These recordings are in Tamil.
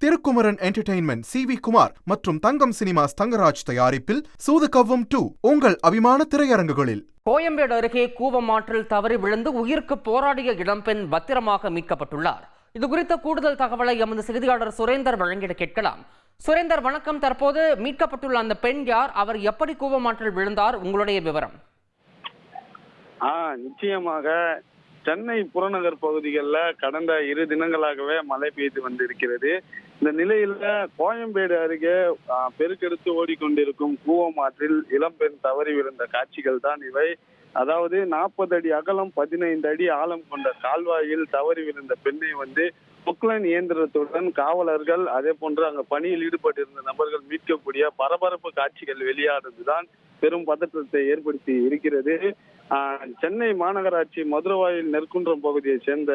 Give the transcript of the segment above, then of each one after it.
திருக்குமரன் என்டர்டெயின்மெண்ட் சி.வி. குமார் மற்றும் தங்கம் சினிமாஸ் தங்கராஜ் தயாரிப்பில் சூதுகவ்வும் 2 உங்கள் அபிமான திரையரங்குகளில். கோயம்பேடு அருகே கூவமாற்றில் தவறி விழுந்து உயிருக்கு போராடிய இளம்பெண் பத்திரமாக மீட்கப்பட்டுள்ளார். இது குறித்த கூடுதல் தகவலை எமது செய்தியாளர் சுரேந்தர் வழங்கிட கேட்கலாம். சுரேந்தர் வணக்கம். தற்போது மீட்கப்பட்டுள்ள அந்த பெண் யார்? அவர் எப்படி கூவமாற்றில் விழுந்தார்? உங்களுடைய விவரம். நிச்சயமாக சென்னை புறநகர் பகுதிகளில் கடந்த 2 தினங்களாகவே மழை பெய்து வந்திருக்கிறது. இந்த நிலையில கோயம்பேடு அருகே பெருக்கெடுத்து ஓடிக்கொண்டிருக்கும் கூவமாற்றில் இளம்பெண் தவறி விழுந்த காட்சிகள் தான் இவை. அதாவது 40 அடி அகலம் 15 அடி ஆழம் கொண்ட கால்வாயில் தவறி விழுந்த பெண்ணை பொக்லைன் இயந்திரத்துடன் காவலர்கள் அதே போன்று அங்க பணியில் ஈடுபட்டிருந்த நபர்கள் மீட்கக்கூடிய பரபரப்பு காட்சிகள் வெளியானதுதான் பெரும் பதற்றத்தை ஏற்படுத்தி இருக்கிறது. சென்னை மாநகராட்சி மதுரவாயில் நெற்குன்றம் பகுதியை சேர்ந்த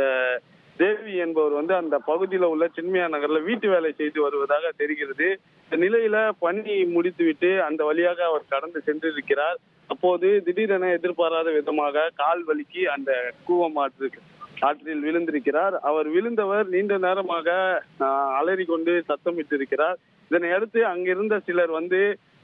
தேவி என்பவர் அந்த பகுதியில உள்ள சின்மயா நகர்ல வீட்டு வேலை செய்து வருவதாக தெரிகிறது. இந்த நிலையில பணி முடித்துவிட்டு அந்த வழியாக அவர் கடந்து சென்றிருக்கிறார். அப்போது திடீரென எதிர்பாராத விதமாக கால் வலிக்கு அந்த ஆற்றில் விழுந்திருக்கிறார். அவர் விழுந்தவர் நீண்ட நேரமாக அலறி கொண்டு சத்தமிட்டிருக்கிறார். இதனை அடுத்து அங்கிருந்த சிலர்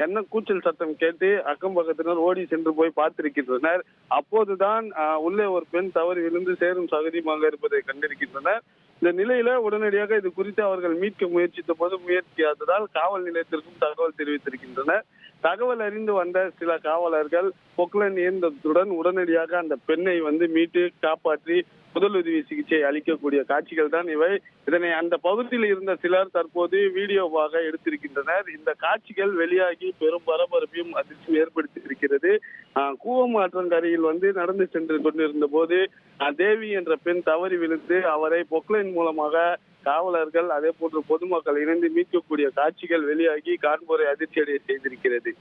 என்ன கூச்சல் சத்தம் கேட்டு அக்கம் பக்கத்தினர் ஓடி சென்று போய் பார்த்திருக்கின்றனர். அப்போதுதான் உள்ளே ஒரு பெண் தவறி விழுந்து சேரும் சகதியுமாக இருப்பதை கண்டிருக்கின்றனர். இந்த நிலையில உடனடியாக இது குறித்து அவர்கள் மீட்க முயற்சித்த போது முயற்சியாததால் காவல் நிலையத்திற்கும் தகவல் தெரிவித்திருக்கின்றனர். தகவல் அறிந்து வந்த சில காவலர்கள் பொக்லைன் இயந்திரத்துடன் உடனடியாக அந்த பெண்ணை மீட்டு காப்பாற்றி முதலுதவி சிகிச்சை அளிக்கக்கூடிய காட்சிகள் தான் இவை. இதனை அந்த பகுதியில் இருந்த சிலர் தற்போது வீடியோவாக எடுத்திருக்கின்றனர். இந்த காட்சிகள் வெளியாகி பெரும் பரபரப்பையும் அதிர்ச்சியும் ஏற்படுத்தி இருக்கிறது. கூவமாற்றங்கரையில் நடந்து சென்று கொண்டிருந்த போது தேவி என்ற பெண் தவறி விழுந்து அவரை பொக்லைன் மூலமாக காவலர்கள் அதே போன்று பொதுமக்கள் இணைந்து மீட்கக்கூடிய காட்சிகள் வெளியாகி காண்போரை அதிர்ச்சியடைய செய்திருக்கிறது.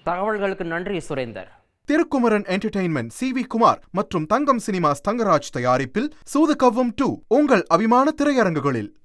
தகவல்களுக்கு நன்றி சுரேந்தர். திருக்குமரன் என்டர்டெயின்மெண்ட் சி.வி. குமார் மற்றும் தங்கம் சினிமாஸ் தங்கராஜ் தயாரிப்பில் சூதுகவ்வும் 2 உங்கள் அபிமான திரையரங்குகளில்.